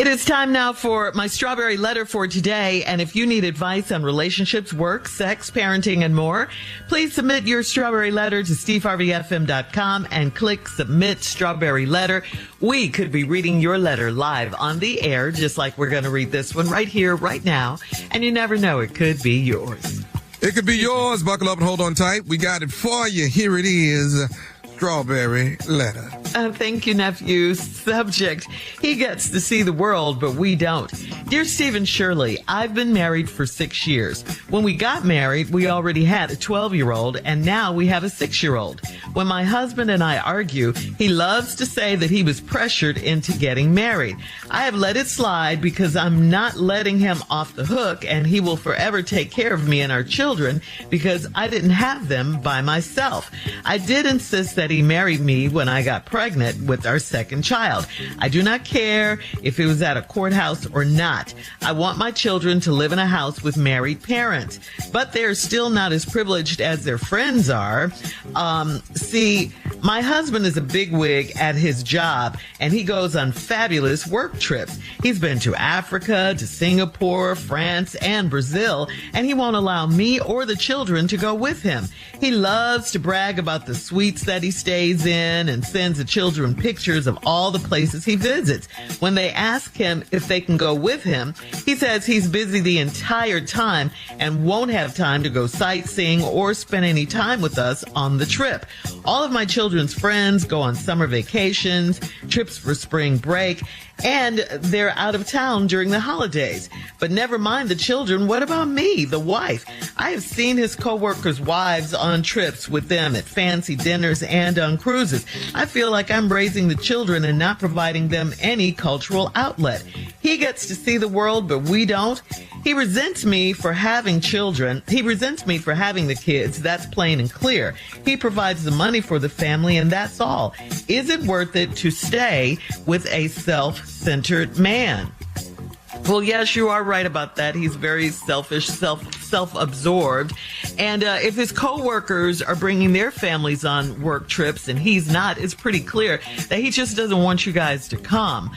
It is time now for my strawberry letter for today. And if you need advice on relationships, work, sex, parenting, and more, please submit your strawberry letter to steveharveyfm.com and click Submit Strawberry Letter. We could be reading your letter live on the air, just like we're going to read this one right here, right now. And you never know, it could be yours. It could be yours. Buckle up and hold on tight. We got it for you. Here it is. Strawberry letter. Thank you, nephew. Subject: he gets to see the world, but we don't. Dear Stephen Shirley, I've been married for 6 years. When we got married, we already had a 12-year-old, and now we have a 6-year-old. When my husband and I argue, he loves to say that he was pressured into getting married. I have let it slide because I'm not letting him off the hook, and he will forever take care of me and our children because I didn't have them by myself. I did insist that he married me when I got pregnant with our second child. I do not care if it was at a courthouse or not. I want my children to live in a house with married parents, but they're still not as privileged as their friends are. See, my husband is a bigwig at his job, and he goes on fabulous work trips. He's been to Africa, to Singapore, France, and Brazil, and he won't allow me or the children to go with him. He loves to brag about the suites that he stays in and sends the children pictures of all the places he visits. When they ask him if they can go with him, he says he's busy the entire time and won't have time to go sightseeing or spend any time with us on the trip. All of my children's friends go on summer vacations, trips for spring break, and they're out of town during the holidays. But never mind the children, what about me, the wife? I have seen his co-workers' wives on trips with them at fancy dinners and on cruises. I feel like I'm raising the children and not providing them any cultural outlet. He gets to see the world, but we don't. He resents me for having children. He resents me for having the kids. That's plain and clear. He provides the money for the family, and that's all. Is it worth it to stay with a self-centered man? Well, yes, you are right about that. He's very selfish, self-absorbed. And if his coworkers are bringing their families on work trips and he's not, it's pretty clear that he just doesn't want you guys to come.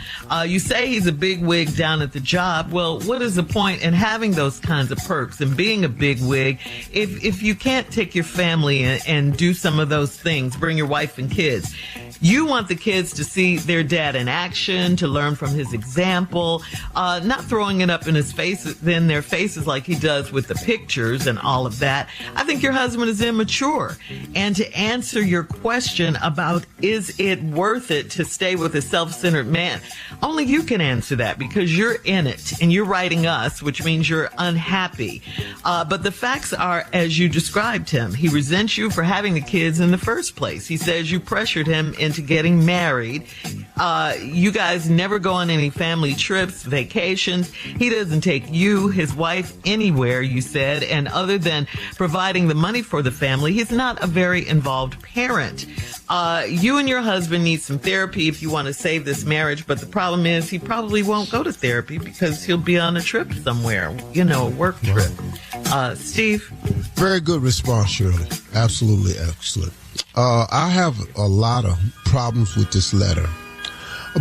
You say he's a big wig down at the job. Well, what is the point in having those kinds of perks and being a big wig if you can't take your family and do some of those things, bring your wife and kids? You want the kids to see their dad in action, to learn from his example, not throwing it up in their faces like he does with the pictures and all of that. I think your husband is immature. And to answer your question about is it worth it to stay with a self-centered man, only you can answer that because you're in it and you're writing us, which means you're unhappy. But the facts are as you described him. He resents you for having the kids in the first place. He says you pressured him into getting married. You guys never go on any family trips, vacations. He doesn't take you, his wife, anywhere, you said. And other than providing the money for the family, he's not a very involved parent. You and your husband need some therapy if you want to save this marriage. But the problem is he probably won't go to therapy because he'll be on a trip somewhere, a work trip. Steve? Very good response, Shirley. Absolutely excellent. I have a lot of problems with this letter,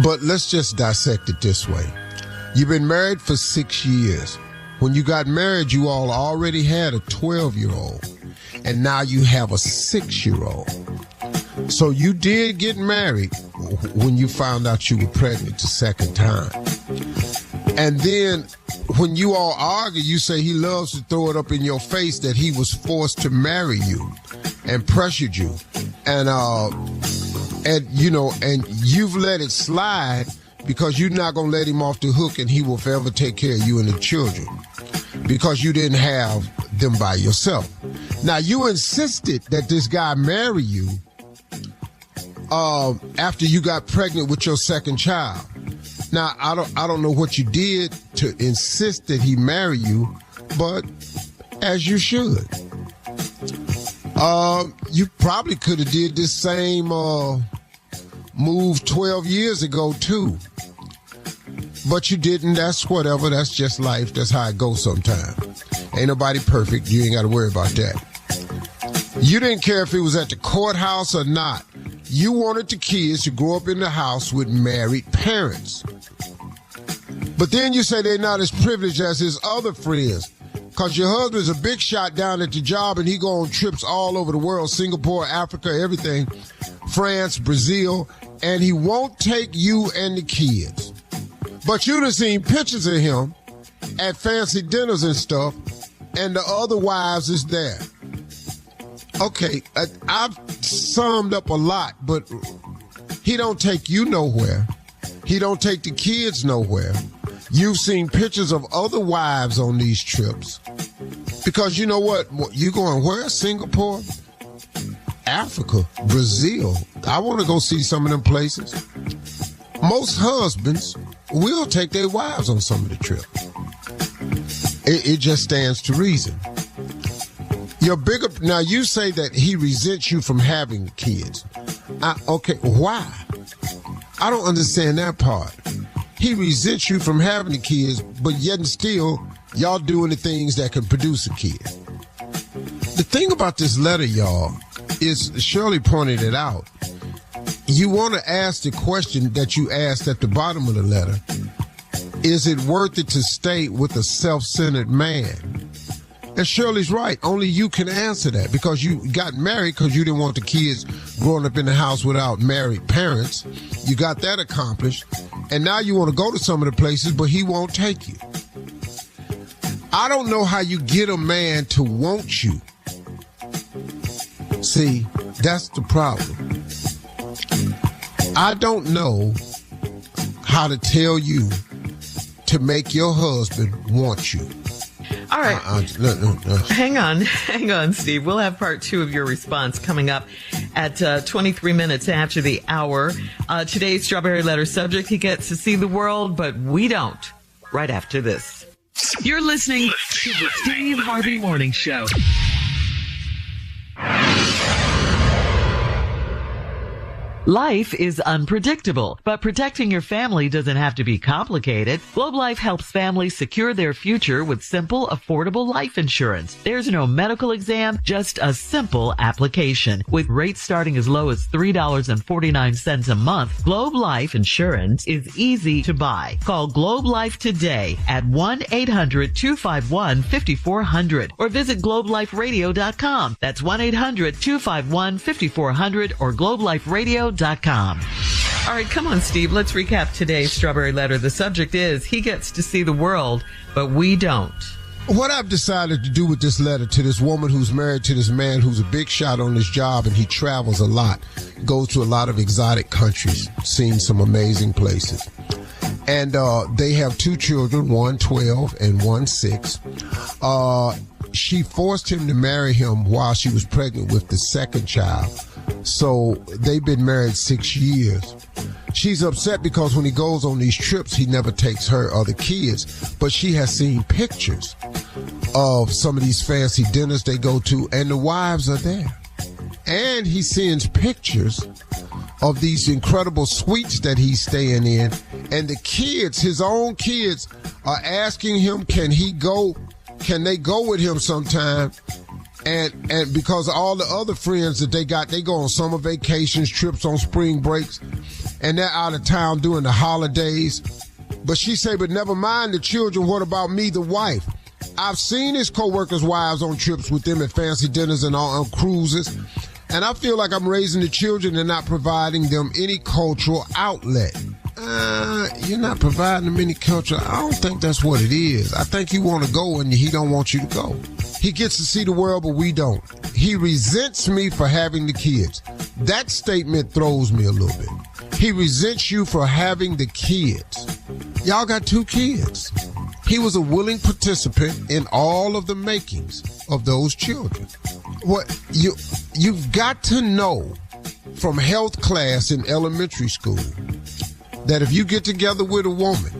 but let's just dissect it this way. You've been married for 6 years. When you got married, you all already had a 12-year-old, and now you have a 6-year-old. So you did get married when you found out you were pregnant the second time. And then when you all argue, you say he loves to throw it up in your face that he was forced to marry you and pressured you. And you've let it slide because you're not going to let him off the hook and he will forever take care of you and the children because you didn't have them by yourself. Now, you insisted that this guy marry you after you got pregnant with your second child. Now, I don't know what you did to insist that he marry you, but as you should. You probably could have did this same move 12 years ago, too. But you didn't. That's whatever. That's just life. That's how it goes sometimes. Ain't nobody perfect. You ain't got to worry about that. You didn't care if it was at the courthouse or not. You wanted the kids to grow up in the house with married parents. But then you say they're not as privileged as his other friends. Because your husband's a big shot down at your job and he go on trips all over the world, Singapore, Africa, everything, France, Brazil, and he won't take you and the kids. But you done seen pictures of him at fancy dinners and stuff, and the other wives is there. Okay, I've summed up a lot, but he don't take you nowhere. He don't take the kids nowhere. You've seen pictures of other wives on these trips. Because you know what? You going where? Singapore? Africa? Brazil? I want to go see some of them places. Most husbands will take their wives on some of the trips. It just stands to reason. Now you say that he resents you from having kids. Okay, why? I don't understand that part. He resents you from having the kids, but yet and still, y'all doing the things that can produce a kid. The thing about this letter, y'all, is Shirley pointed it out. You want to ask the question that you asked at the bottom of the letter. Is it worth it to stay with a self-centered man? And Shirley's right. Only you can answer that because you got married because you didn't want the kids growing up in the house without married parents. You got that accomplished. And now you want to go to some of the places, but he won't take you. I don't know how you get a man to want you. See, that's the problem. I don't know how to tell you to make your husband want you. All right. Hang on, Steve. We'll have part 2 of your response coming up at 23 minutes after the hour. Today's Strawberry Letter subject, he gets to see the world, but we don't. Right after this. You're listening to the Steve Harvey Morning Show. Life is unpredictable, but protecting your family doesn't have to be complicated. Globe Life helps families secure their future with simple, affordable life insurance. There's no medical exam, just a simple application. With rates starting as low as $3.49 a month, Globe Life Insurance is easy to buy. Call Globe Life today at 1-800-251-5400 or visit globeliferadio.com. That's 1-800-251-5400 or globeliferadio.com. All right, come on, Steve. Let's recap today's Strawberry Letter. The subject is, he gets to see the world, but we don't. What I've decided to do with this letter to this woman who's married to this man who's a big shot on his job and he travels a lot, goes to a lot of exotic countries, seen some amazing places. And they have 2 children, one 12 and one 6. She forced him to marry him while she was pregnant with the second child. So they've been married 6 years. She's upset because when he goes on these trips, he never takes her or the kids. But she has seen pictures of some of these fancy dinners they go to, and the wives are there. And he sends pictures of these incredible suites that he's staying in. And the kids, his own kids, are asking him, can they go with him sometime? And because all the other friends that they got, they go on summer vacations, trips on spring breaks, and they're out of town during the holidays. But she say, but never mind the children, what about me, the wife? I've seen his co-workers' wives on trips with them at fancy dinners and on cruises, and I feel like I'm raising the children and not providing them any cultural outlet. You're not providing them any culture. I don't think that's what it is. I think you want to go and he don't want you to go. He gets to see the world, but we don't. He resents me for having the kids. That statement throws me a little bit. He resents you for having the kids. Y'all got 2 kids. He was a willing participant in all of the makings of those children. What you've got to know from health class in elementary school that if you get together with a woman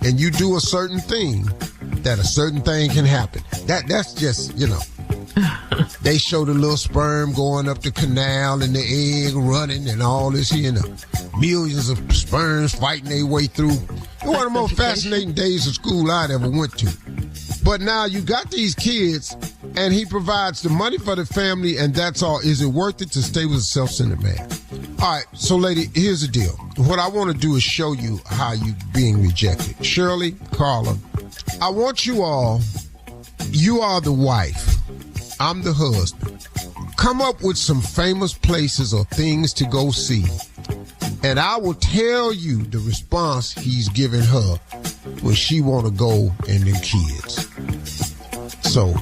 and you do a certain thing, that a certain thing can happen. That's just, they show the little sperm going up the canal and the egg running and all this, millions of sperms fighting their way through. It's one of the most fascinating days of school I'd ever went to. But now you got these kids and he provides the money for the family and that's all. Is it worth it to stay with a self-centered man? All right, so lady, here's the deal. What I want to do is show you how you being rejected. Shirley, Carla, I want you all, you are the wife, I'm the husband. Come up with some famous places or things to go see, and I will tell you the response he's giving her when she want to go and them kids. So,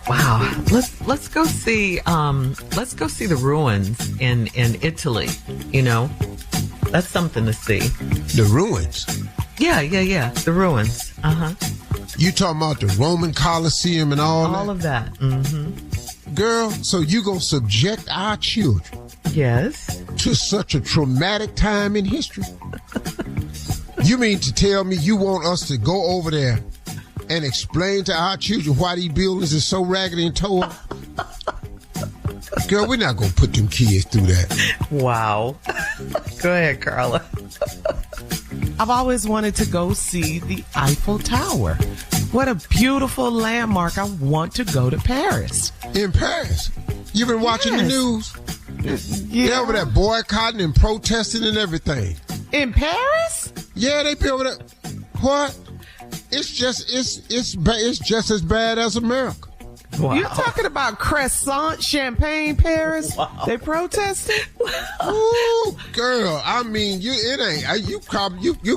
wow, let's go see the ruins in Italy. You know, that's something to see. the ruins. Yeah, the ruins. You talking about the Roman Colosseum and all that? All of that. Mm-hmm. Girl, so you gonna subject our children Yes. to such a traumatic time in history? You mean to tell me you want us to go over there and explain to our children why these buildings are so raggedy and tore up? Girl, we're not gonna put them kids through that. Wow. Go ahead, Carla. I've always wanted to go see the Eiffel Tower. What a beautiful landmark. I want to go to Paris. In Paris. You've been watching the Yes. news? They're over there boycotting and protesting and everything. In Paris? Yeah, they be over there. What? It's just as bad as America. Wow. You're talking about croissant, champagne, Paris? Wow. They protested? Ooh, girl, I mean, you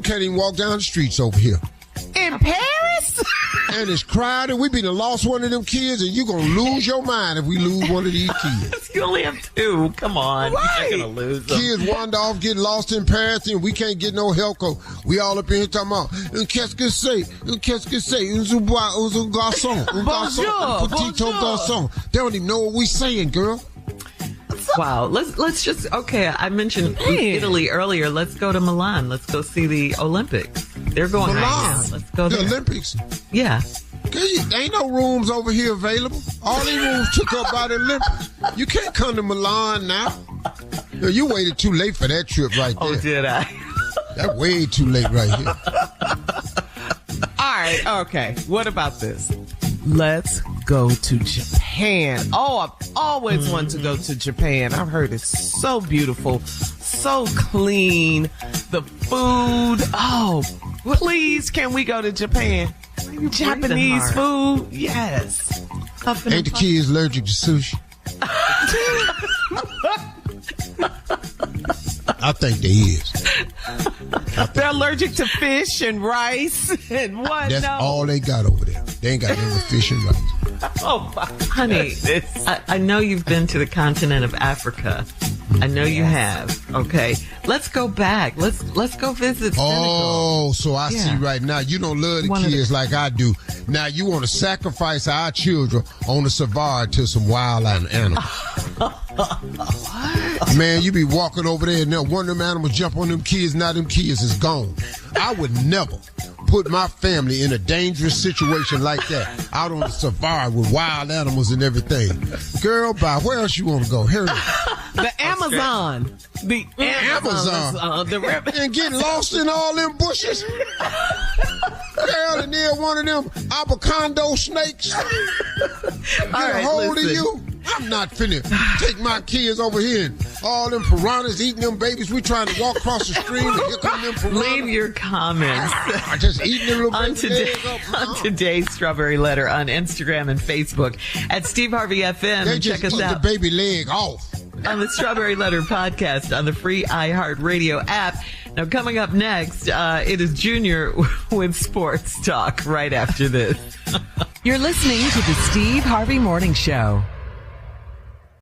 can't even walk down the streets over here. In Paris? And it's crowded. We been lost one of them kids, and you gonna lose your mind if we lose one of these kids. You only have two. Come on. Right. You're not going to lose them. Kids wander off, get lost in Paris, and we can't get no help. We all up in here talking about, qu'est-ce que c'est, un garçon, un petit garçon. They don't even know what we saying, girl. Wow. Let's just, okay, I mentioned Italy earlier. Let's go to Milan. Let's go see the Olympics. They're going right now. Milan, Let's go the there. Olympics. Yeah. There ain't no rooms over here available. All these rooms took up by the Olympics. You can't come to Milan now. Yo, you waited too late for that trip right there. Oh, did I? That's way too late right here. All right, okay. What about this? Let's go to Japan. Oh, I've always wanted to go to Japan. I've heard it's so beautiful, so clean. The food. Oh, please, can we go to Japan? Japanese food? Yes. Ain't the kids allergic to sushi? I think they is. They're allergic to fish and rice and what? That's No. all they got over there. They ain't got no fish and rice. Oh, my Honey, I know you've been to the continent of Africa. I know you have. Okay. Let's go back. Let's go visit Senegal. Oh, so I see Yeah. right now. You don't love the One of kids like I do. Now you want to sacrifice our children on the safari to some wild animals. Man, you be walking over there and now one of them animals jump on them kids, now them kids is gone. I would never put my family in a dangerous situation like that out on the safari with wild animals and everything. Girl, bye. Where else you want to go? Here. The Amazon. The Amazon. The river. And get lost in all them bushes. Girl, and then one of them avocados snakes get right, a hold listen. of you. I'm not finna take my kids over here and all them piranhas eating them babies. We trying to walk across the stream and here come them piranhas. Leave your comments Just eating them little on, baby on today's Strawberry Letter on Instagram and Facebook at Steve Harvey FM. They And just check us eat the out baby leg off. on the Strawberry Letter podcast on the free iHeartRadio app. Now, coming up next, it is Junior with Sports Talk right after this. You're listening to the Steve Harvey Morning Show.